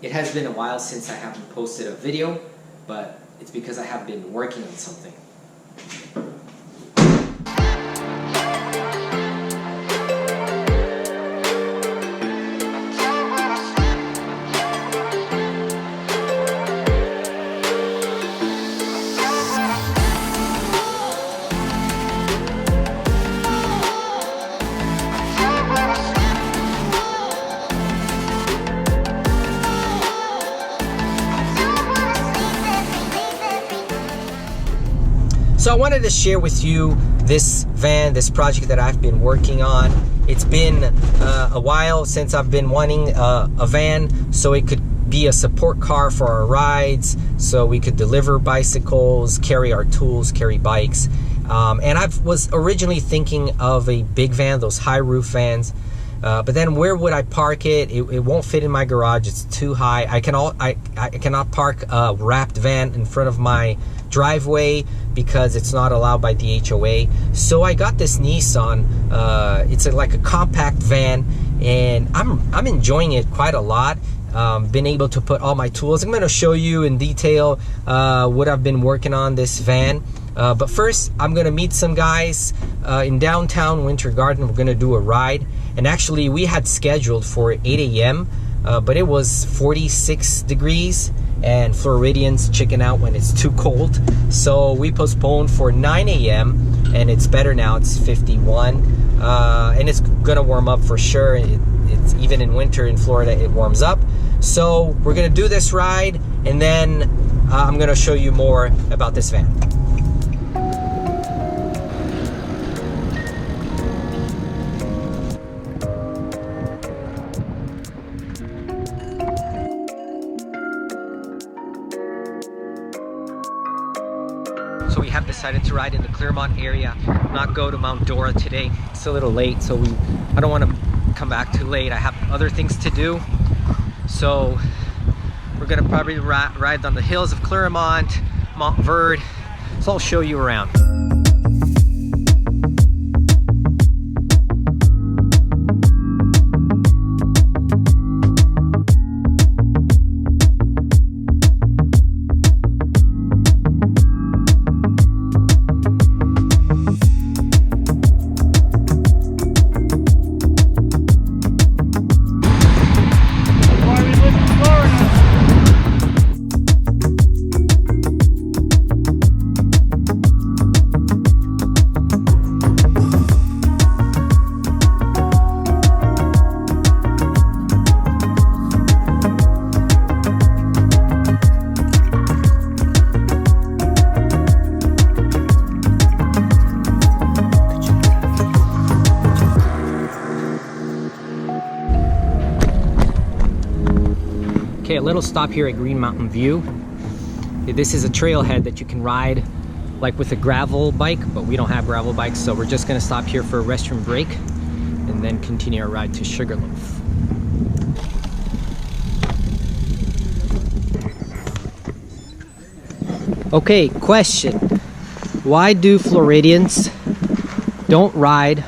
It has been a while since I haven't posted a video, but it's because I have been working on something. So I wanted to share with you this van, this project that I've been working on. It's been a while since I've been wanting a van so it could be a support car for our rides, so we could deliver bicycles, carry our tools, carry bikes. And I was originally thinking of a big van, those high roof vans. But then where would I park it? It won't fit in my garage. It's too high. I cannot park a wrapped van in front of my driveway because it's not allowed by the HOA. So I got this Nissan. It's like a compact van, and I'm enjoying it quite a lot. Been able to put all my tools. I'm going to show you in detail what I've been working on this van. But first, I'm going to meet some guys in downtown Winter Garden. We're going to do a ride. And actually, we had scheduled for 8 a.m., but it was 46 degrees, and Floridians chicken out when it's too cold. So we postponed for 9 a.m., and it's better now. It's 51, and it's going to warm up for sure. It's even in winter in Florida, it warms up. So we're going to do this ride, and then I'm going to show you more about this van. So we have decided to ride in the Claremont area, not go to Mount Dora today. It's a little late, so I don't want to come back too late. I have other things to do. So we're gonna probably ride on the hills of Claremont, Mount Verde. So I'll show you around. Okay, a little stop here at Green Mountain View. This is a trailhead that you can ride like with a gravel bike, but we don't have gravel bikes, so we're just gonna stop here for a restroom break and then continue our ride to Sugarloaf. Okay, question. Why do Floridians don't ride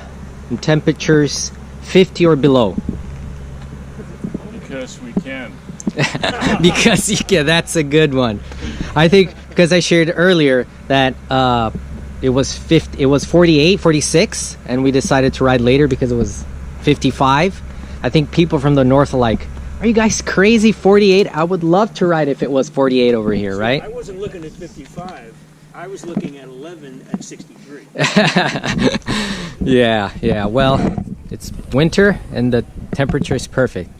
in temperatures 50 or below? Because we can. Because you can, that's a good one. I think because I shared earlier that it was 48, 46, and we decided to ride later because it was 55. I think people from the north are like, are you guys crazy? 48? I would love to ride if it was 48 over here, right? I wasn't looking at 55. I was looking at 11 at 63. Yeah. Well, it's winter and the temperature is perfect.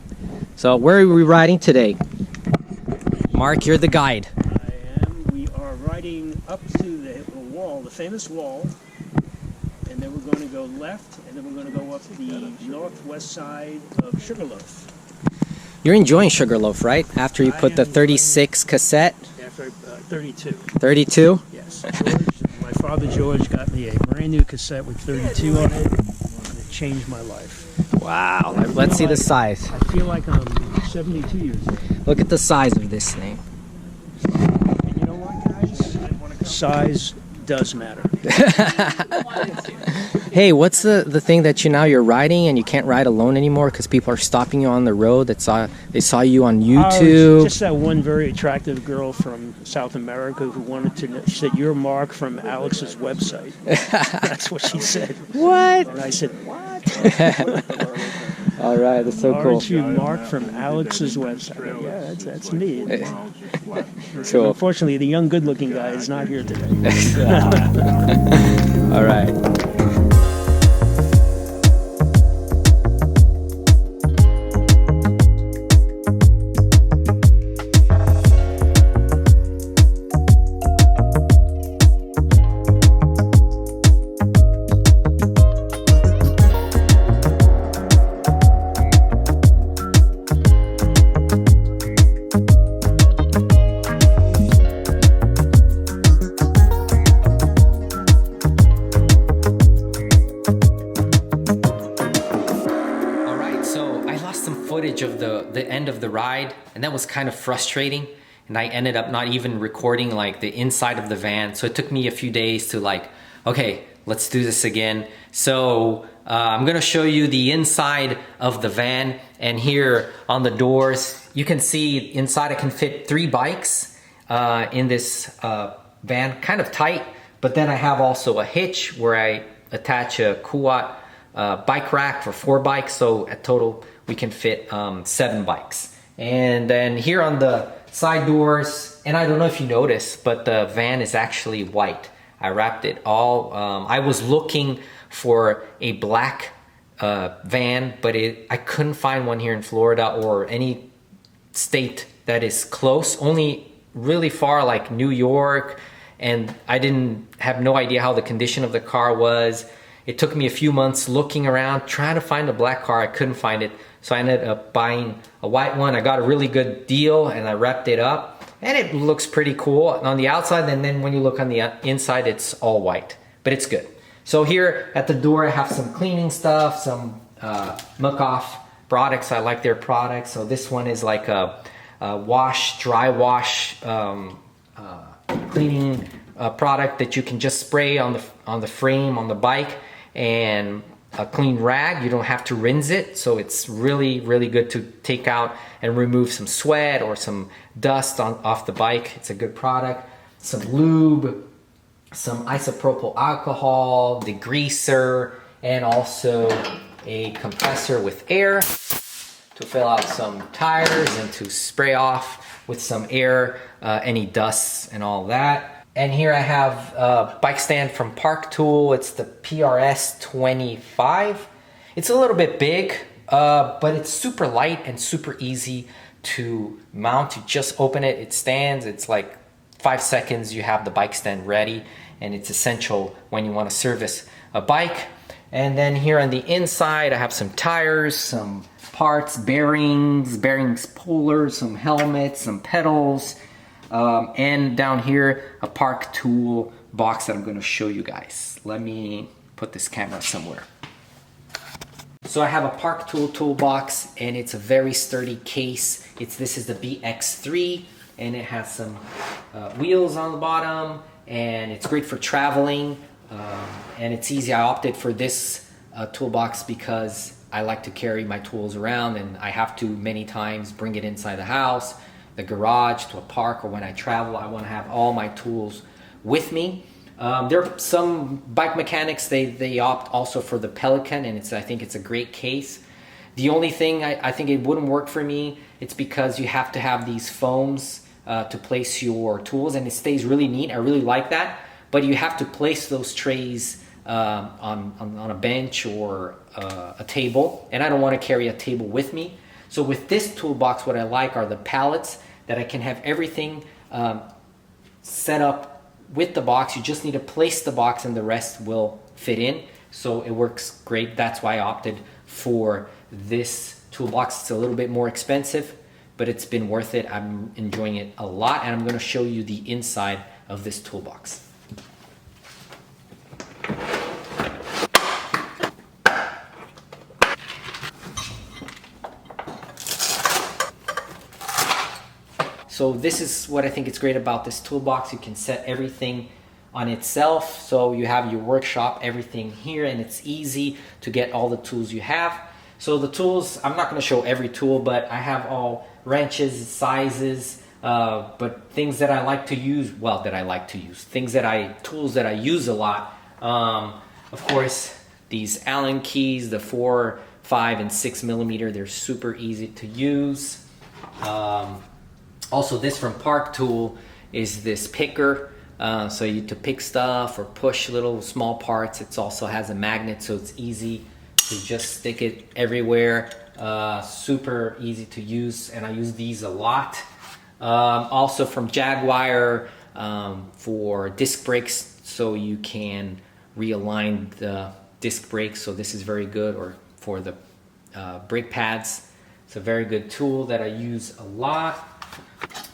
So where are we riding today? Mark, you're the guide. I am. We are riding up to the wall, the famous wall, and then we're going to go left, and then we're going to go up the northwest side of Sugarloaf. You're enjoying Sugarloaf, right? After you put the 36 cassette? After 32. 32? Yes. My father George got me a brand new cassette with 32 on it, and it changed my life. Wow, let's see the size. I feel like I'm 72 years old. Look at the size of this thing. And you know what, guys? Size does matter. Hey, what's the thing that you're riding and you can't ride alone anymore because people are stopping you on the road they saw you on YouTube? Just that one very attractive girl from South America who wanted to know. She said, "You're Mark from Alex's website." That's what she said. What? And I said, "What?" All right, that's so cool. Aren't you Mark from Alex's website? Yeah, that's me. Cool. Unfortunately, the young, good-looking guy is not here today. All right. Footage of the end of the ride, and that was kind of frustrating, and I ended up not even recording like the inside of the van, so it took me a few days to like, okay, let's do this again. So I'm gonna show you the inside of the van, and here on the doors you can see inside I can fit 3 bikes in this van, kind of tight, but then I have also a hitch where I attach a Kuat bike rack for 4 bikes, so at total we can fit 7 bikes. And then here on the side doors, and I don't know if you noticed, but the van is actually white. I wrapped it all. I was looking for a black van, but I couldn't find one here in Florida or any state that is close, only really far like New York, and I didn't have no idea how the condition of the car was. It took me a few months looking around, trying to find a black car. I couldn't find it. So I ended up buying a white one. I got a really good deal and I wrapped it up. And it looks pretty cool on the outside. And then when you look on the inside, it's all white. But it's good. So here at the door, I have some cleaning stuff, some Muck-Off products. I like their products. So this one is like a dry wash cleaning product that you can just spray on the frame on the bike, and a clean rag. You don't have to rinse it, so it's really, really good to take out and remove some sweat or some dust off the bike. It's a good product. Some lube, some isopropyl alcohol, degreaser, and also a compressor with air to fill out some tires and to spray off with some air any dusts and all that. And here I have a bike stand from Park Tool. It's the PRS 25. It's a little bit big, but it's super light and super easy to mount. You just open it, it stands. It's like 5 seconds, you have the bike stand ready, and it's essential when you want to service a bike. And then here on the inside, I have some tires, some parts, bearings pullers, some helmets, some pedals, and down here, a Park Tool box that I'm going to show you guys. Let me put this camera somewhere. So I have a Park Tool toolbox, and it's a very sturdy case. This is the BX3, and it has some wheels on the bottom, and it's great for traveling, and it's easy. I opted for this toolbox because I like to carry my tools around, and I have to many times bring it inside the house, the garage, to a park, or when I travel, I want to have all my tools with me. There are some bike mechanics, they opt also for the Pelican, and I think it's a great case. The only thing I think it wouldn't work for me, it's because you have to have these foams to place your tools, and it stays really neat. I really like that, but you have to place those trays on a bench or a table, and I don't want to carry a table with me. So with this toolbox, what I like are the pallets that I can have everything set up with the box. You just need to place the box and the rest will fit in. So it works great. That's why I opted for this toolbox. It's a little bit more expensive, but it's been worth it. I'm enjoying it a lot, and I'm going to show you the inside of this toolbox. So this is what I think is great about this toolbox. You can set everything on itself. So you have your workshop, everything here, and it's easy to get all the tools you have. So the tools, I'm not going to show every tool, but I have all wrenches, sizes, but things that I like to use, tools that I use a lot. Of course, these Allen keys, the 4, 5, and 6 millimeter, they're super easy to use. Also, this from Park Tool is this picker. So to pick stuff or push little small parts. It also has a magnet, so it's easy to just stick it everywhere. Super easy to use, and I use these a lot. Also from Jaguar for disc brakes, so you can realign the disc brakes. So this is very good, or for the brake pads. It's a very good tool that I use a lot.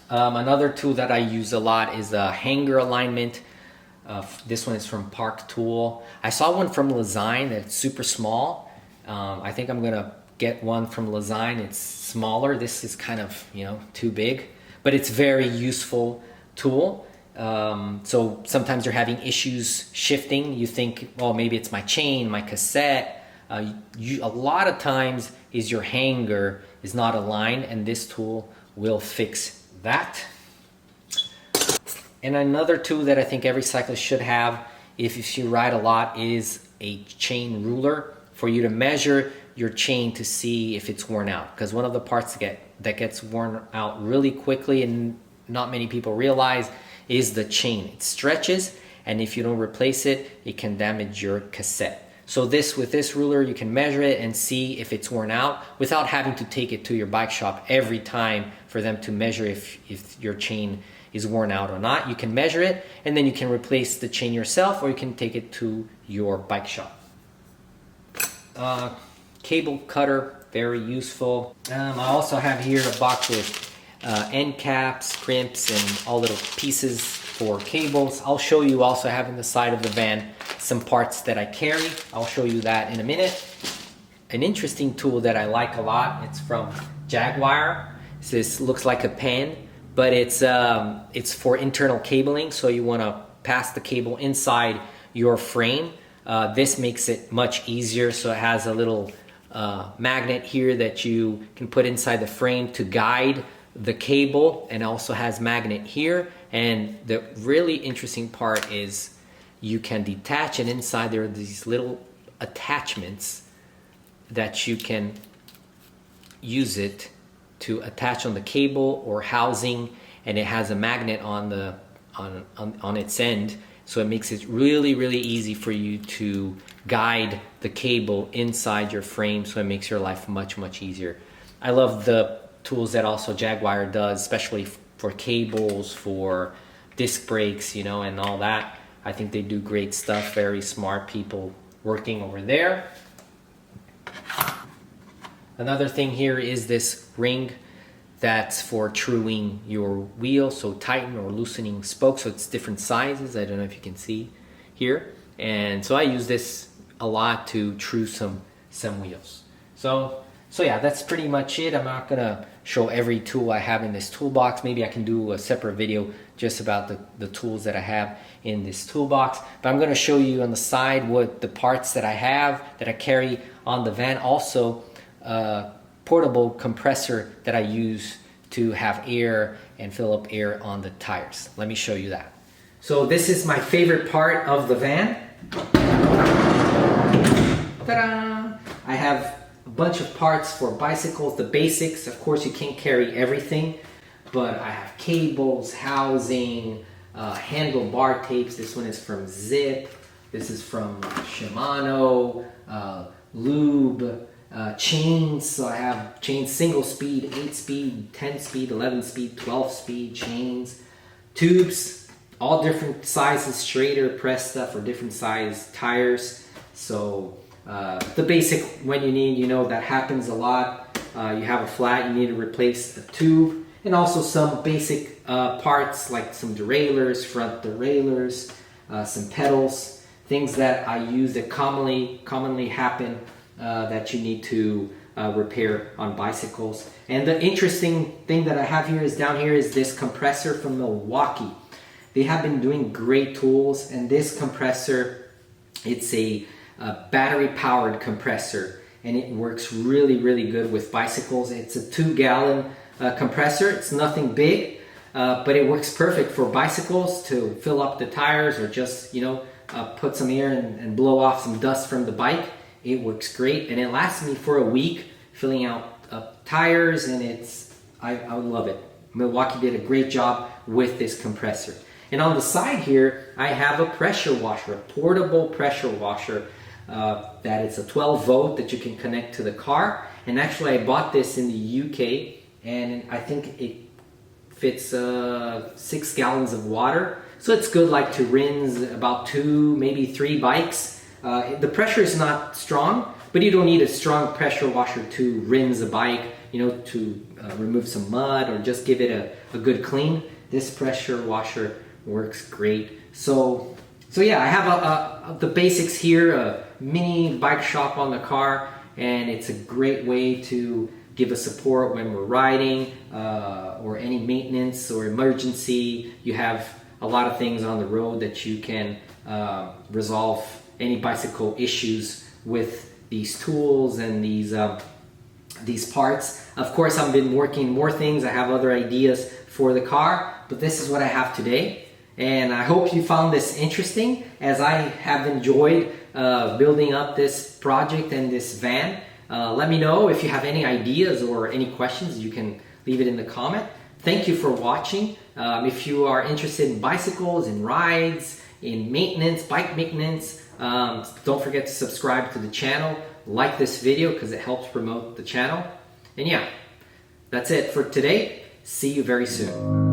Another tool that I use a lot is a hanger alignment. This one is from Park Tool. I saw one from Lezyne that's super small. I think I'm gonna get one from Lezyne. It's smaller. This is kind of, too big, but it's very useful tool. So sometimes you're having issues shifting. You think, well, maybe it's my chain, my cassette. A lot of times is your hanger is not aligned, and this tool will fix that. And another tool that I think every cyclist should have if you ride a lot is a chain ruler for you to measure your chain to see if it's worn out, because one of the parts that gets worn out really quickly and not many people realize is the chain. It stretches, and if you don't replace it, it can damage your cassette. So with this ruler, you can measure it and see if it's worn out without having to take it to your bike shop every time for them to measure if your chain is worn out or not. You can measure it, and then you can replace the chain yourself, or you can take it to your bike shop. Cable cutter, very useful. I also have here a box with end caps, crimps, and all little pieces for cables. I'll show you also have in the side of the van some parts that I carry. I'll show you that in a minute. An interesting tool that I like a lot, it's from Jaguar. This looks like a pen, but it's for internal cabling, so you want to pass the cable inside your frame. This makes it much easier, so it has a little magnet here that you can put inside the frame to guide the cable, and also has magnet here. And the really interesting part is you can detach, and inside there are these little attachments that you can use it to attach on the cable or housing, and it has a magnet on its end, so it makes it really, really easy for you to guide the cable inside your frame, so it makes your life much, much easier. I love the tools that also Jaguar does, especially for cables, for disc brakes, and all that. I think they do great stuff. Very smart people working over there. Another thing here is this ring that's for truing your wheel, so tighten or loosening spokes. So it's different sizes. I don't know if you can see here. And so I use this a lot to true some wheels. So yeah, that's pretty much it. I'm not gonna show every tool I have in this toolbox. Maybe I can do a separate video just about the tools that I have in this toolbox. But I'm gonna show you on the side what the parts that I have, that I carry on the van. Also, portable compressor that I use to have air and fill up air on the tires. Let me show you that. So this is my favorite part of the van. Ta-da! I have a bunch of parts for bicycles, the basics. Of course, you can't carry everything, but I have cables, housing, handlebar tapes. This one is from Zip. This is from Shimano, lube, chains. So I have chains, single speed, 8 speed, 10 speed, 11 speed, 12 speed chains, tubes, all different sizes, straighter, press stuff, or different size tires. So the basic, when you need, that happens a lot. You have a flat, you need to replace the tube, and also some basic parts like some derailleurs, front derailleurs, some pedals, things that I use that commonly happen that you need to repair on bicycles. And the interesting thing that I have here is down here is this compressor from Milwaukee. They have been doing great tools, and this compressor, it's a battery powered compressor, and it works really good with bicycles. It's a 2-gallon compressor. It's nothing big, but it works perfect for bicycles to fill up the tires, or just, you know, put some air and blow off some dust from the bike. It works great, and it lasts me for a week filling out tires, and I love it. Milwaukee did a great job with this compressor. And on the side here, I have a pressure washer, a portable pressure washer, that it's a 12 volt that you can connect to the car. And actually I bought this in the UK, and I think it fits 6 gallons of water. So it's good like to rinse about 2, maybe 3 bikes. The pressure is not strong, but you don't need a strong pressure washer to rinse a bike, you know, to remove some mud or just give it a good clean. This pressure washer works great. So yeah, I have the basics here, a mini bike shop on the car, and it's a great way to give us support when we're riding, or any maintenance or emergency. You have a lot of things on the road that you can resolve any bicycle issues with these tools and these parts. Of course, I've been working more things. I have other ideas for the car, but this is what I have today. And I hope you found this interesting, as I have enjoyed building up this project and this van. Let me know if you have any ideas or any questions. You can leave it in the comment. Thank you for watching. If you are interested in bicycles, in rides, in maintenance, bike maintenance, don't forget to subscribe to the channel. Like this video because it helps promote the channel. And yeah, that's it for today. See you very soon.